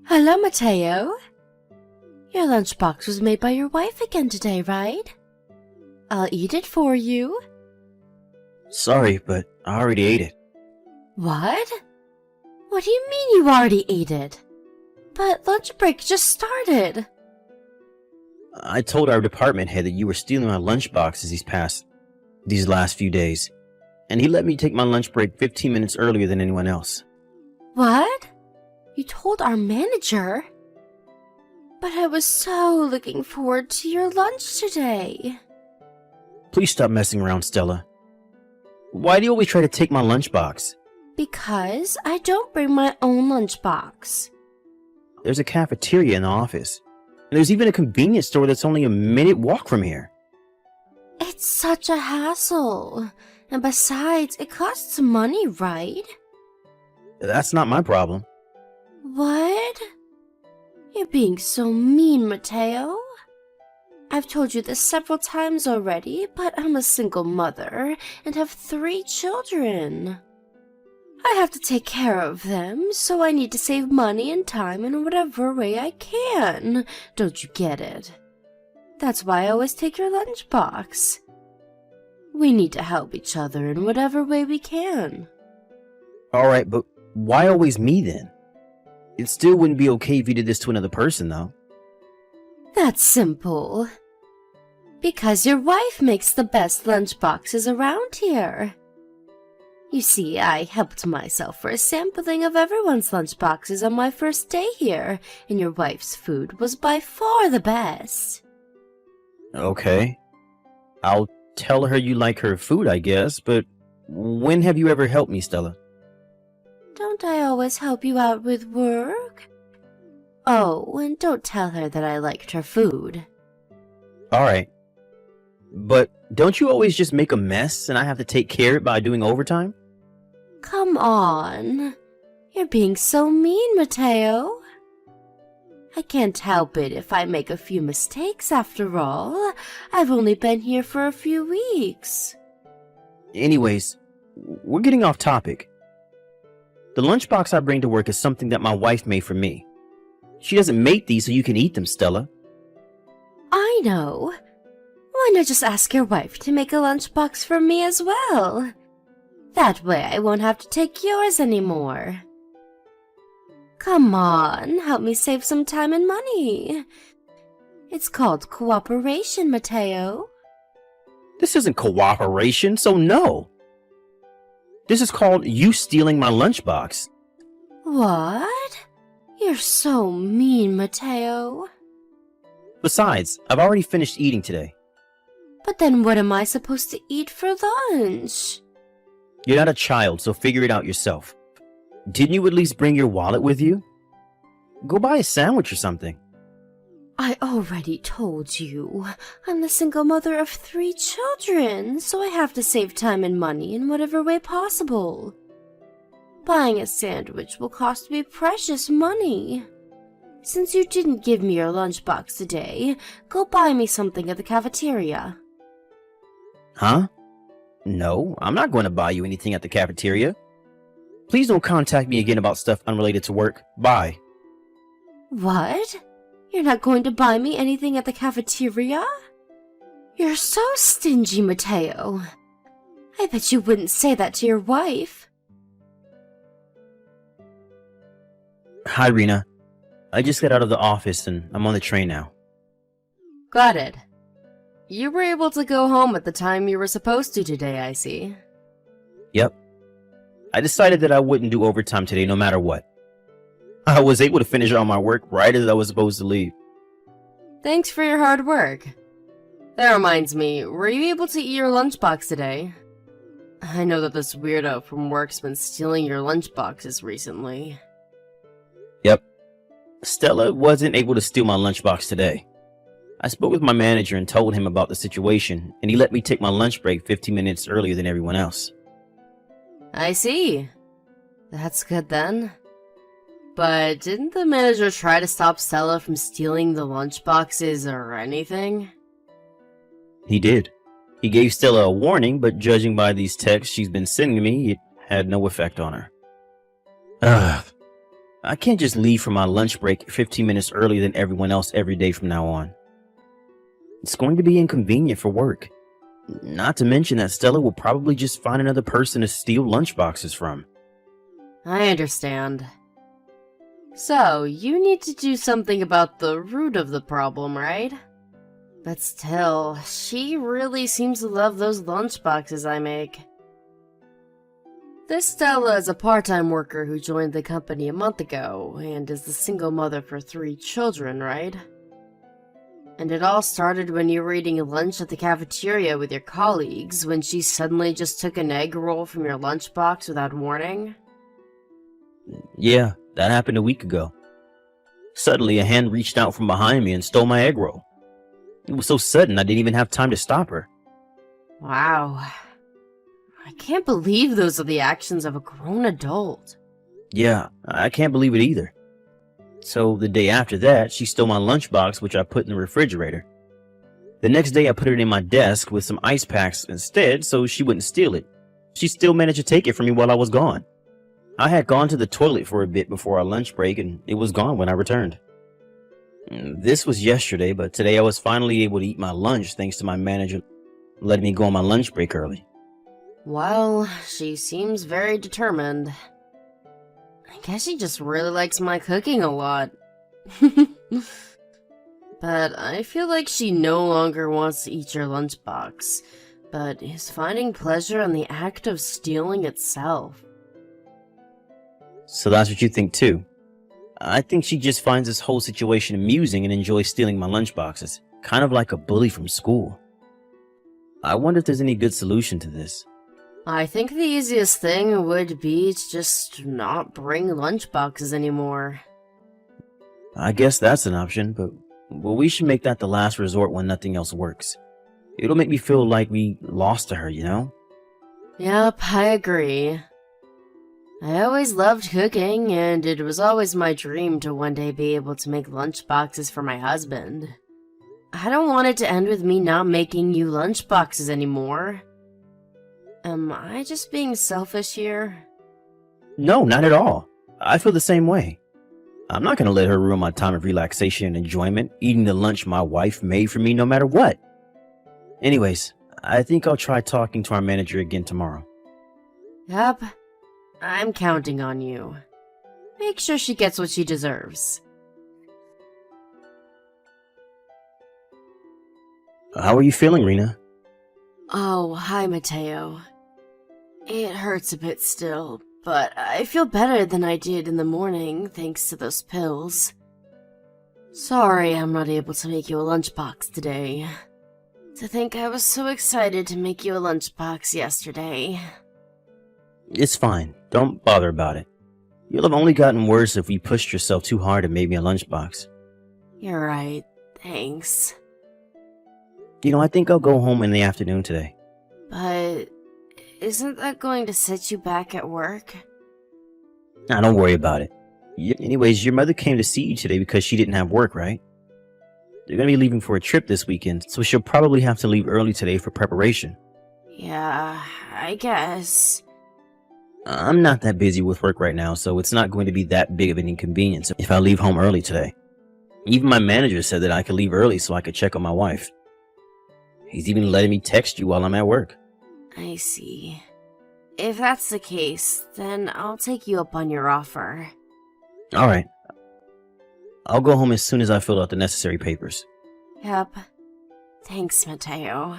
Hello, Mateo. Your lunchbox was made by your wife again today, right? I'll eat it for you. Sorry, but I already ate it. What? What do you mean you already ate it? But lunch break just started. I told our department head that you were stealing my lunchboxes these last few days, and he let me take my lunch break 15 minutes earlier than anyone else. What? You told our manager? But I was so looking forward to your lunch today. Please stop messing around, Stella. Why do you always try to take my lunchbox? Because I don't bring my own lunchbox. There's a cafeteria in the office, and there's even a convenience store that's only a minute walk from here. It's such a hassle. And besides, it costs money, right? That's not my problem. What? You're being so mean, Mateo. I've told you this several times already, but I'm a single mother and have 3 children. I have to take care of them, so I need to save money and time in whatever way I can. Don't you get it? That's why I always take your lunchbox. We need to help each other in whatever way we can. Alright, but why always me then? It still wouldn't be okay if you did this to another person, though. That's simple. Because your wife makes the best lunchboxes around here. You see, I helped myself for a sampling of everyone's lunchboxes on my first day here, and your wife's food was by far the best. Okay. I'll tell her you like her food, I guess, but when have you ever helped me, Stella? Don't I always help you out with work? Oh, and don't tell her that I liked her food. Alright. But don't you always just make a mess and I have to take care of it by doing overtime? Come on. You're being so mean, Mateo. I can't help it if I make a few mistakes after all. I've only been here for a few weeks. Anyways, we're getting off topic. The lunchbox I bring to work is something that my wife made for me. She doesn't make these so you can eat them, Stella. I know. Why not just ask your wife to make a lunchbox for me as well? That way I won't have to take yours anymore. Come on, help me save some time and money. It's called cooperation, Mateo. This isn't cooperation, so no. This is called you stealing my lunchbox. What? You're so mean, Mateo. Besides, I've already finished eating today. But then what am I supposed to eat for lunch? You're not a child, so figure it out yourself. Didn't you at least bring your wallet with you? Go buy a sandwich or something. I already told you. I'm the single mother of 3 children, so I have to save time and money in whatever way possible. Buying a sandwich will cost me precious money. Since you didn't give me your lunchbox today, go buy me something at the cafeteria. Huh? No, I'm not going to buy you anything at the cafeteria. Please don't contact me again about stuff unrelated to work. Bye. What? You're not going to buy me anything at the cafeteria? You're so stingy, Mateo. I bet you wouldn't say that to your wife. Hi, Rena. I just got out of the office and I'm on the train now. Got it. You were able to go home at the time you were supposed to today, I see. Yep. I decided that I wouldn't do overtime today no matter what. I was able to finish all my work right as I was supposed to leave. Thanks for your hard work. That reminds me, were you able to eat your lunchbox today? I know that this weirdo from work's been stealing your lunchboxes recently. Yep. Stella wasn't able to steal my lunchbox today. I spoke with my manager and told him about the situation, and he let me take my lunch break 15 minutes earlier than everyone else. I see. That's good then. But didn't the manager try to stop Stella from stealing the lunchboxes or anything? He did. He gave Stella a warning, but judging by these texts she's been sending me, it had no effect on her. Ugh. I can't just leave for my lunch break 15 minutes earlier than everyone else every day from now on. It's going to be inconvenient for work. Not to mention that Stella will probably just find another person to steal lunchboxes from. I understand. So, you need to do something about the root of the problem, right? But still, she really seems to love those lunchboxes I make. This Stella is a part-time worker who joined the company a month ago, and is the single mother for 3 children, right? And it all started when you were eating lunch at the cafeteria with your colleagues, when she suddenly just took an egg roll from your lunchbox without warning? Yeah, that happened a week ago. Suddenly, a hand reached out from behind me and stole my egg roll. It was so sudden I didn't even have time to stop her. Wow. I can't believe those are the actions of a grown adult. Yeah, I can't believe it either. So the day after that, she stole my lunchbox, which I put in the refrigerator. The next day, I put it in my desk with some ice packs instead so she wouldn't steal it. She still managed to take it from me while I was gone. I had gone to the toilet for a bit before our lunch break, and it was gone when I returned. This was yesterday, but today I was finally able to eat my lunch thanks to my manager letting me go on my lunch break early. Well, she seems very determined. I guess she just really likes my cooking a lot. But I feel like she no longer wants to eat your lunchbox, but is finding pleasure in the act of stealing itself. So that's what you think too? I think she just finds this whole situation amusing and enjoys stealing my lunchboxes, kind of like a bully from school. I wonder if there's any good solution to this. I think the easiest thing would be to just not bring lunchboxes anymore. I guess that's an option, but we should make that the last resort when nothing else works. It'll make me feel like we lost to her, you know? Yep, I agree. I always loved cooking, and it was always my dream to one day be able to make lunchboxes for my husband. I don't want it to end with me not making you lunchboxes anymore. Am I just being selfish here? No, not at all. I feel the same way. I'm not going to let her ruin my time of relaxation and enjoyment, eating the lunch my wife made for me no matter what. Anyways, I think I'll try talking to our manager again tomorrow. Yep, I'm counting on you. Make sure she gets what she deserves. How are you feeling, Rena? Oh, hi, Mateo. It hurts a bit still, but I feel better than I did in the morning thanks to those pills. Sorry I'm not able to make you a lunchbox today. To think I was so excited to make you a lunchbox yesterday. It's fine. Don't bother about it. You'll have only gotten worse if you pushed yourself too hard and made me a lunchbox. You're right. Thanks. You know, I think I'll go home in the afternoon today. But isn't that going to set you back at work? Nah, don't worry about it. Anyways, your mother came to see you today because she didn't have work, right? They're going to be leaving for a trip this weekend, so she'll probably have to leave early today for preparation. Yeah, I guess. I'm not that busy with work right now, so it's not going to be that big of an inconvenience if I leave home early today. Even my manager said that I could leave early so I could check on my wife. He's even letting me text you while I'm at work. I see. If that's the case, then I'll take you up on your offer. Alright. I'll go home as soon as I fill out the necessary papers. Yep. Thanks, Mateo.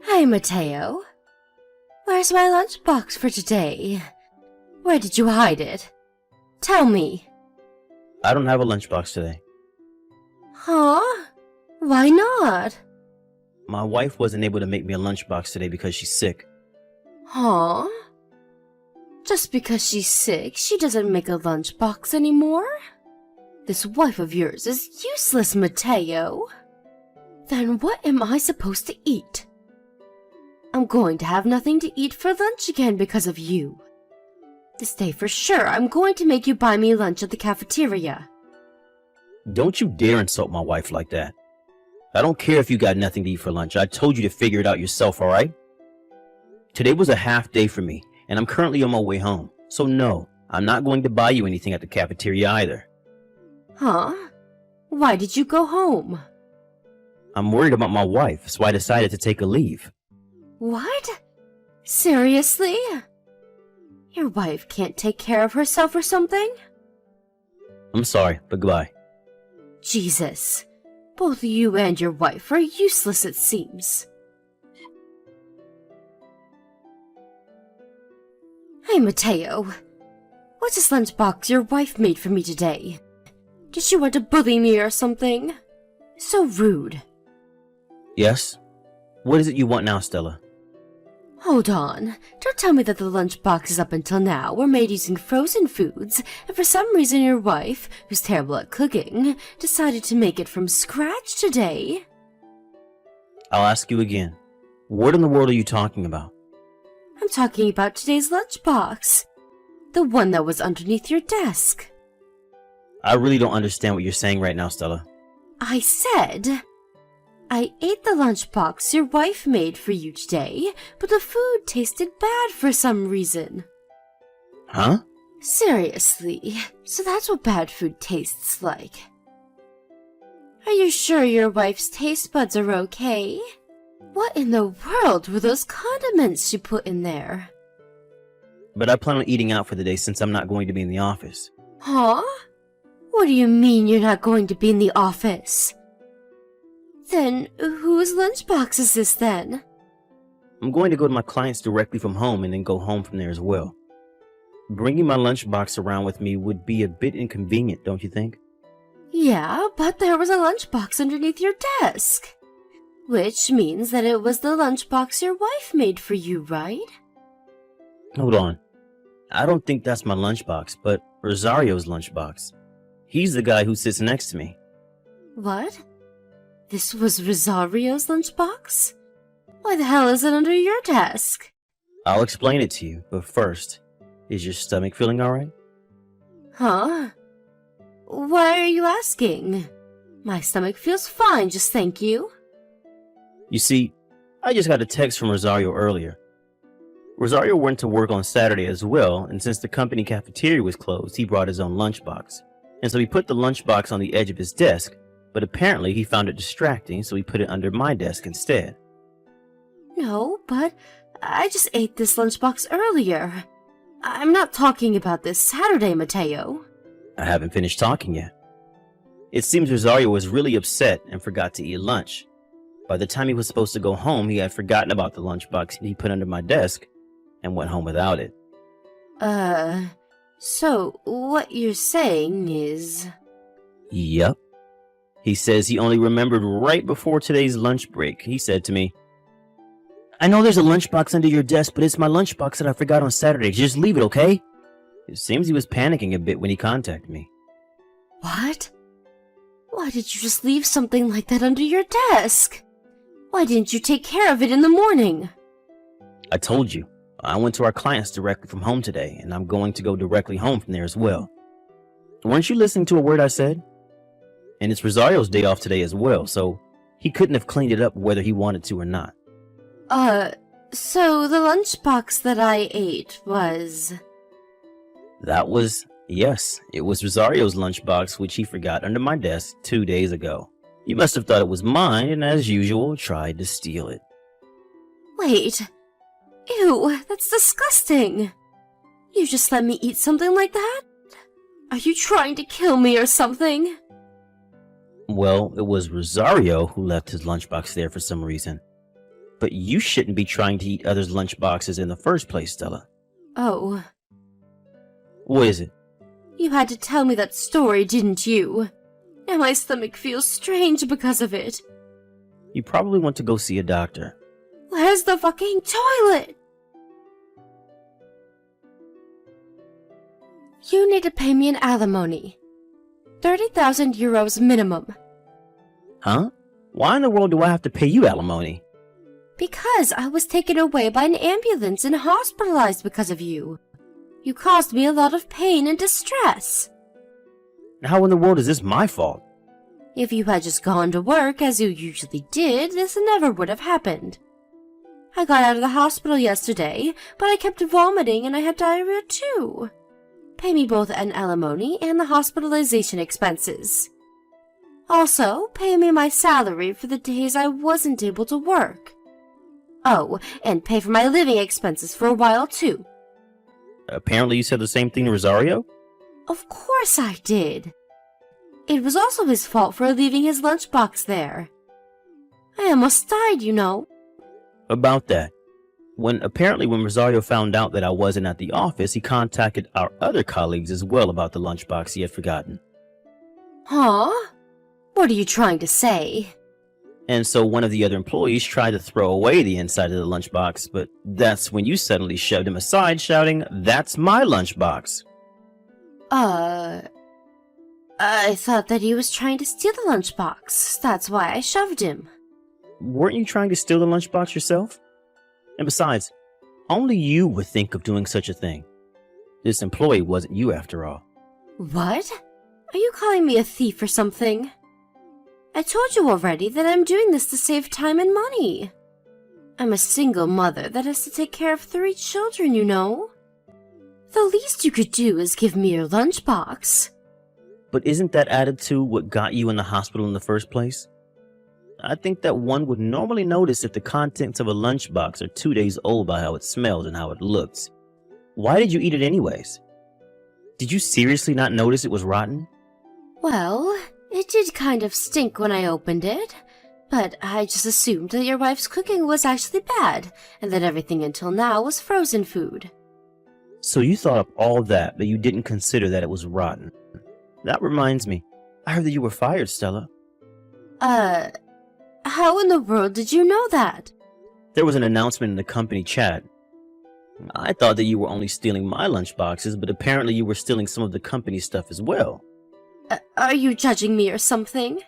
Hi, Mateo. Where's my lunchbox for today? Where did you hide it? Tell me. I don't have a lunchbox today. Huh? Why not? My wife wasn't able to make me a lunchbox today because she's sick. Huh? Just because she's sick, she doesn't make a lunchbox anymore? This wife of yours is useless, Mateo. Then what am I supposed to eat? I'm going to have nothing to eat for lunch again because of you. This day for sure, I'm going to make you buy me lunch at the cafeteria. Don't you dare insult my wife like that. I don't care if you got nothing to eat for lunch. I told you to figure it out yourself, alright? Today was a half day for me, and I'm currently on my way home. So no, I'm not going to buy you anything at the cafeteria either. Huh? Why did you go home? I'm worried about my wife, so I decided to take a leave. What? Seriously? Your wife can't take care of herself or something? I'm sorry, but goodbye. Jesus. Both you and your wife are useless, it seems. Hey, Mateo. What's this lunchbox your wife made for me today? Did she want to bully me or something? So rude. Yes? What is it you want now, Stella? Hold on. Don't tell me that the lunchboxes up until now were made using frozen foods, and for some reason your wife, who's terrible at cooking, decided to make it from scratch today. I'll ask you again. What in the world are you talking about? I'm talking about today's lunchbox. The one that was underneath your desk. I really don't understand what you're saying right now, Stella. I said... I ate the lunchbox your wife made for you today, but the food tasted bad for some reason. Huh? Seriously, so that's what bad food tastes like. Are you sure your wife's taste buds are okay? What in the world were those condiments she put in there? But I plan on eating out for the day since I'm not going to be in the office. Huh? What do you mean you're not going to be in the office? Then, whose lunchbox is this then? I'm going to go to my clients directly from home and then go home from there as well. Bringing my lunchbox around with me would be a bit inconvenient, don't you think? Yeah, but there was a lunchbox underneath your desk. Which means that it was the lunchbox your wife made for you, right? Hold on. I don't think that's my lunchbox, but Rosario's lunchbox. He's the guy who sits next to me. What? This was Rosario's lunchbox? Why the hell is it under your desk? I'll explain it to you, but first, is your stomach feeling alright? Huh? Why are you asking? My stomach feels fine, just thank you. You see, I just got a text from Rosario earlier. Rosario went to work on Saturday as well, and since the company cafeteria was closed, he brought his own lunchbox. And so he put the lunchbox on the edge of his desk, but apparently he found it distracting, so he put it under my desk instead. No, but I just ate this lunchbox earlier. I'm not talking about this Saturday, Mateo. I haven't finished talking yet. It seems Rosario was really upset and forgot to eat lunch. By the time he was supposed to go home, he had forgotten about the lunchbox he put under my desk and went home without it. So what you're saying is... Yep. He says he only remembered right before today's lunch break. He said to me, I know there's a lunchbox under your desk, but it's my lunchbox that I forgot on Saturday. Just leave it, okay? It seems he was panicking a bit when he contacted me. What? Why did you just leave something like that under your desk? Why didn't you take care of it in the morning? I told you, I went to our clients directly from home today, and I'm going to go directly home from there as well. Weren't you listening to a word I said? And it's Rosario's day off today as well, so he couldn't have cleaned it up whether he wanted to or not. So the lunchbox that I ate was... Yes, it was Rosario's lunchbox, which he forgot under my desk 2 days ago. You must have thought it was mine, and as usual, tried to steal it. Wait. Ew, that's disgusting. You just let me eat something like that? Are you trying to kill me or something? Well, it was Rosario who left his lunchbox there for some reason. But you shouldn't be trying to eat others' lunchboxes in the first place, Stella. Oh. What is it? You had to tell me that story, didn't you? Now my stomach feels strange because of it. You probably want to go see a doctor. Where's the fucking toilet? You need to pay me an alimony. 30,000 euros minimum. Huh? Why in the world do I have to pay you alimony? Because I was taken away by an ambulance and hospitalized because of you. You caused me a lot of pain and distress. How in the world is this my fault? If you had just gone to work as you usually did, this never would have happened. I got out of the hospital yesterday, but I kept vomiting and I had diarrhea too. Pay me both an alimony and the hospitalization expenses. Also, pay me my salary for the days I wasn't able to work. Oh, and pay for my living expenses for a while too. Apparently you said the same thing to Rosario? Of course I did. It was also his fault for leaving his lunchbox there. I almost died, you know. About that. When Rosario found out that I wasn't at the office, he contacted our other colleagues as well about the lunchbox he had forgotten. Huh? What are you trying to say? And so one of the other employees tried to throw away the inside of the lunchbox, but that's when you suddenly shoved him aside, shouting, "That's my lunchbox." I thought that he was trying to steal the lunchbox. That's why I shoved him. Weren't you trying to steal the lunchbox yourself? And besides, only you would think of doing such a thing. This employee wasn't you after all. What? Are you calling me a thief or something? I told you already that I'm doing this to save time and money. I'm a single mother that has to take care of 3 children, you know. The least you could do is give me your lunchbox. But isn't that attitude what got you in the hospital in the first place? I think that one would normally notice if the contents of a lunchbox are 2 days old by how it smells and how it looks. Why did you eat it anyways? Did you seriously not notice it was rotten? Well, it did kind of stink when I opened it, but I just assumed that your wife's cooking was actually bad, and that everything until now was frozen food. So you thought of all that, but you didn't consider that it was rotten. That reminds me, I heard that you were fired, Stella. How in the world did you know that? There was an announcement in the company chat. I thought that you were only stealing my lunchboxes, but apparently you were stealing some of the company stuff as well. Are you judging me or something?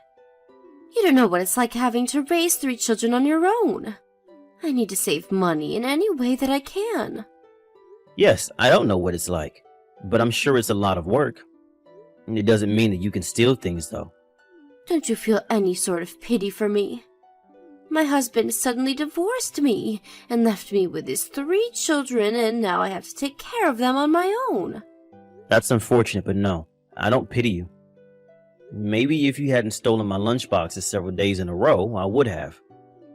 You don't know what it's like having to raise 3 children on your own. I need to save money in any way that I can. Yes, I don't know what it's like, but I'm sure it's a lot of work. It doesn't mean that you can steal things, though. Don't you feel any sort of pity for me? My husband suddenly divorced me and left me with his 3 children, and now I have to take care of them on my own. That's unfortunate, but no, I don't pity you. Maybe if you hadn't stolen my lunchboxes several days in a row, I would have.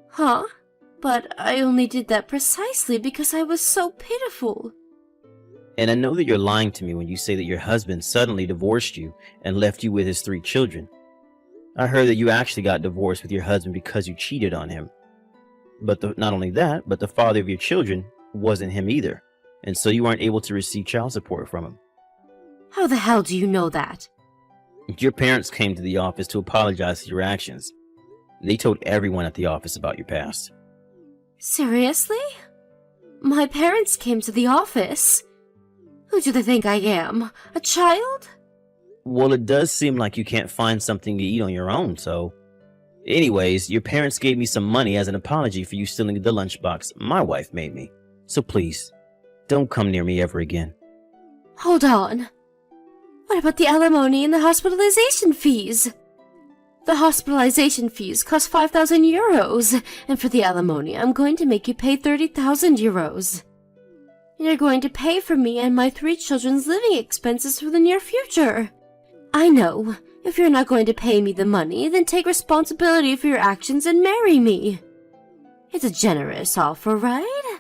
Huh? But I only did that precisely because I was so pitiful. And I know that you're lying to me when you say that your husband suddenly divorced you and left you with his 3 children. I heard that you actually got divorced with your husband because you cheated on him. But not only that, but the father of your children wasn't him either, and so you weren't able to receive child support from him. How the hell do you know that? Your parents came to the office to apologize for your actions. They told everyone at the office about your past. Seriously? My parents came to the office? Who do they think I am? A child? Well, it does seem like you can't find something to eat on your own, so... Anyways, your parents gave me some money as an apology for you stealing the lunchbox my wife made me. So please, don't come near me ever again. Hold on. What about the alimony and the hospitalization fees? The hospitalization fees cost 5,000 euros, and for the alimony, I'm going to make you pay 30,000 euros. You're going to pay for me and my 3 children's living expenses for the near future. I know. If you're not going to pay me the money, then take responsibility for your actions and marry me. It's a generous offer, right?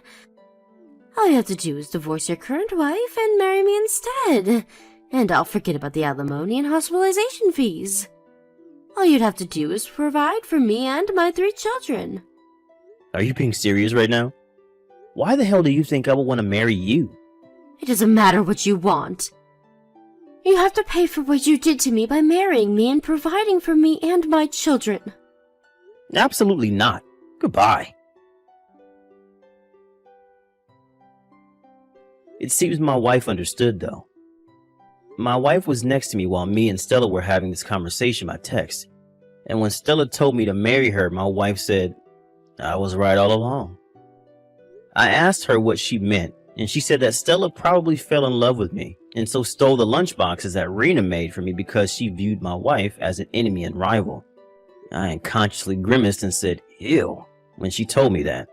All you have to do is divorce your current wife and marry me instead. And I'll forget about the alimony and hospitalization fees. All you'd have to do is provide for me and my 3 children. Are you being serious right now? Why the hell do you think I would want to marry you? It doesn't matter what you want. You have to pay for what you did to me by marrying me and providing for me and my children. Absolutely not. Goodbye. It seems my wife understood, though. My wife was next to me while me and Stella were having this conversation by text. And when Stella told me to marry her, my wife said, I was right all along. I asked her what she meant, and she said that Stella probably fell in love with me, and so stole the lunchboxes that Rena made for me because she viewed my wife as an enemy and rival. I unconsciously grimaced and said, ew, when she told me that.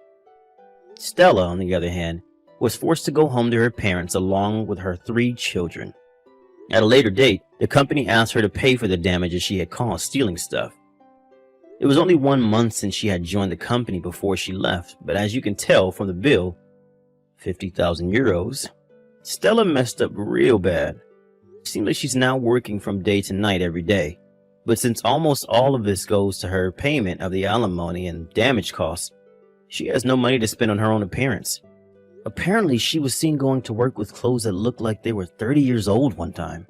Stella, on the other hand, was forced to go home to her parents along with her 3 children. At a later date, the company asked her to pay for the damages she had caused stealing stuff. It was only 1 month since she had joined the company before she left, but as you can tell from the bill, 50,000 euros, Stella messed up real bad. It seems like she's now working from day to night every day. But since almost all of this goes to her payment of the alimony and damage costs, she has no money to spend on her own appearance. Apparently, she was seen going to work with clothes that looked like they were 30 years old one time.